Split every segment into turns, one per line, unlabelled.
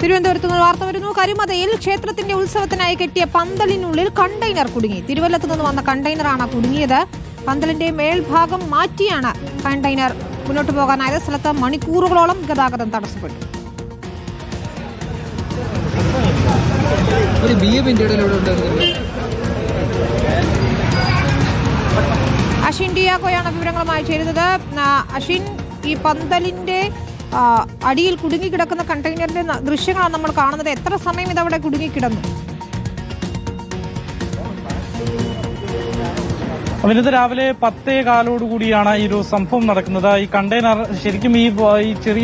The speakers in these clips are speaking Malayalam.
തിരുവനന്തപുരത്ത് നിന്ന് വാർത്ത വരുന്നു. കരുമതയിൽ ക്ഷേത്രത്തിന്റെ ഉത്സവത്തിനായി കെട്ടിയ പന്തലിനുള്ളിൽ കണ്ടെയ്നർ കുടുങ്ങി. തിരുവല്ലത്ത് നിന്ന് വന്ന കണ്ടെയ്നറാണ് കുടുങ്ങിയത്. പന്തലിന്റെ മേൽഭാഗം മാറ്റിയാണ് കണ്ടെയ്നർ മുന്നോട്ട് പോകാനായത്. സ്ഥലത്ത് മണിക്കൂറുകളോളം ഗതാഗതം തടസ്സപ്പെട്ടു. അഷിൻ ഡിയാഗോയാണ് വിവരങ്ങളുമായി ചേരുന്നത്. അഷിൻ, ഈ പന്തലിന്റെ അടിയിൽ കുടുങ്ങിക്കിടക്കുന്ന കണ്ടെയ്നറിന്റെ ദൃശ്യങ്ങളാണ് നമ്മൾ കാണുന്നത്. എത്ര സമയം ഇതവിടെ കുടുങ്ങിക്കിടന്നു?
ഇന്നത്തെ രാവിലെ 10:15 ഈ ഒരു സംഭവം നടക്കുന്നത്. ഈ കണ്ടെയ്നർ ശരിക്കും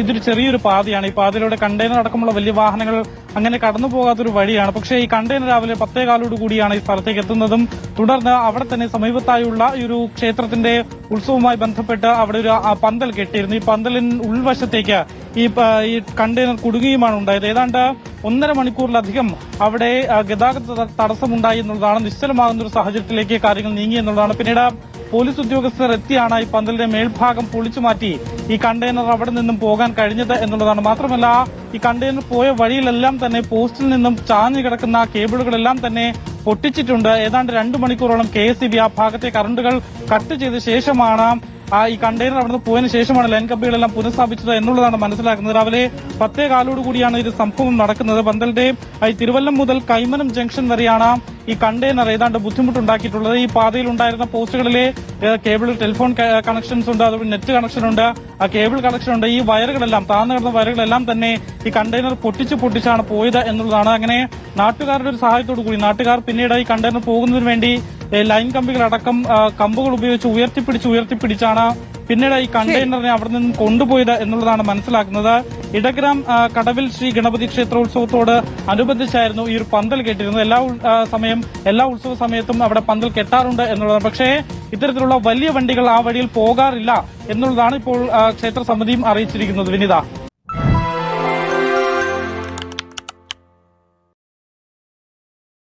ഇതൊരു ചെറിയൊരു പാതയാണ്. ഈ പാതയിലൂടെ കണ്ടെയ്നർ അടക്കമുള്ള വലിയ വാഹനങ്ങൾ അങ്ങനെ കടന്നു പോകാത്തൊരു വഴിയാണ്. പക്ഷേ ഈ കണ്ടെയ്നർ രാവിലെ 10:15 ഈ സ്ഥലത്തേക്ക് എത്തുന്നതും തുടർന്ന് അവിടെ തന്നെ സമീപത്തായുള്ള ഈ ഒരു ക്ഷേത്രത്തിന്റെ ഉത്സവവുമായി ബന്ധപ്പെട്ട് അവിടെ ഒരു പന്തൽ കെട്ടിയിരുന്നു. ഈ പന്തലിന് ഉൾവശത്തേക്ക് ഈ കണ്ടെയ്നർ കുടുങ്ങുകയുമാണ് ഉണ്ടായത്. ഏതാണ്ട് 1.5 മണിക്കൂറിലധികം അവിടെ ഗതാഗത തടസ്സമുണ്ടായി എന്നുള്ളതാണ്. നിശ്ചലമാകുന്ന ഒരു സാഹചര്യത്തിലേക്ക് കാര്യങ്ങൾ നീങ്ങി എന്നുള്ളതാണ്. പിന്നീട് പോലീസ് ഉദ്യോഗസ്ഥർ എത്തിയാണ് ഈ പന്തലിന്റെ മേൽഭാഗം പൊളിച്ചു മാറ്റി ഈ കണ്ടെയ്നർ അവിടെ നിന്നും പോകാൻ കഴിഞ്ഞത് എന്നുള്ളതാണ്. മാത്രമല്ല, ഈ കണ്ടെയ്നർ പോയ വഴിയിലെല്ലാം തന്നെ പോസ്റ്റിൽ നിന്നും ചാഞ്ഞു കിടക്കുന്ന കേബിളുകളെല്ലാം തന്നെ പൊട്ടിച്ചിട്ടുണ്ട്. ഏതാണ്ട് 2 മണിക്കൂറോളം KSEB ആ ഭാഗത്തെ കറണ്ടുകൾ കട്ട് ചെയ്ത ശേഷമാണ് ഈ കണ്ടെയ്നർ അവിടുന്ന് പോയതിനു ശേഷമാണ് ലൈൻ കമ്പികളെല്ലാം പുനഃസ്ഥാപിച്ചത് എന്നുള്ളതാണ് മനസ്സിലാക്കുന്നത്. രാവിലെ 10:15 ഇത് സംഭവം നടക്കുന്നത്. പന്തലിന്റെ തിരുവല്ലം മുതൽ കൈമനം ജംഗ്ഷൻ വരെയാണ് ഈ കണ്ടെയ്നർ ഏതാണ്ട് ബുദ്ധിമുട്ടുണ്ടാക്കിയിട്ടുള്ളത്. ഈ പാതയിൽ ഉണ്ടായിരുന്ന പോസ്റ്റുകളിലെ കേബിൾ, ടെലിഫോൺ കണക്ഷൻസ് ഉണ്ട്, അതുപോലെ നെറ്റ് കണക്ഷൻ ഉണ്ട്, കേബിൾ കണക്ഷൻ ഉണ്ട്. ഈ വയറുകളെല്ലാം, താഴ്ന്നു കിടന്ന വയറുകളെല്ലാം തന്നെ ഈ കണ്ടെയ്നർ പൊട്ടിച്ചാണ് പോയത് എന്നുള്ളതാണ്. അങ്ങനെ നാട്ടുകാരുടെ ഒരു സഹായത്തോടു കൂടി നാട്ടുകാർ പിന്നീട് ഈ കണ്ടെയ്നർ പോകുന്നതിന് വേണ്ടി ലൈൻ കമ്പികളടക്കം കമ്പുകൾ ഉപയോഗിച്ച് ഉയർത്തിപ്പിടിച്ചാണ് പിന്നീട് ഈ കണ്ടെയ്നറിനെ അവിടെ നിന്നും കൊണ്ടുപോയത് എന്നുള്ളതാണ് മനസ്സിലാക്കുന്നത്. ഇടഗ്രാം കടവിൽ ശ്രീ ഗണപതി ക്ഷേത്രോത്സവത്തോട് അനുബന്ധിച്ചായിരുന്നു ഈ ഒരു പന്തൽ കെട്ടിയിരുന്നത്. എല്ലാ ഉത്സവ സമയത്തും അവിടെ പന്തൽ കെട്ടാറുണ്ട് എന്നുള്ളതാണ്. പക്ഷേ ഇത്തരത്തിലുള്ള വലിയ വണ്ടികൾ ആ വഴിയിൽ പോകാറില്ല എന്നുള്ളതാണ് ഇപ്പോൾ ക്ഷേത്ര സമിതിയും അറിയിച്ചിരിക്കുന്നത്. വിനിത.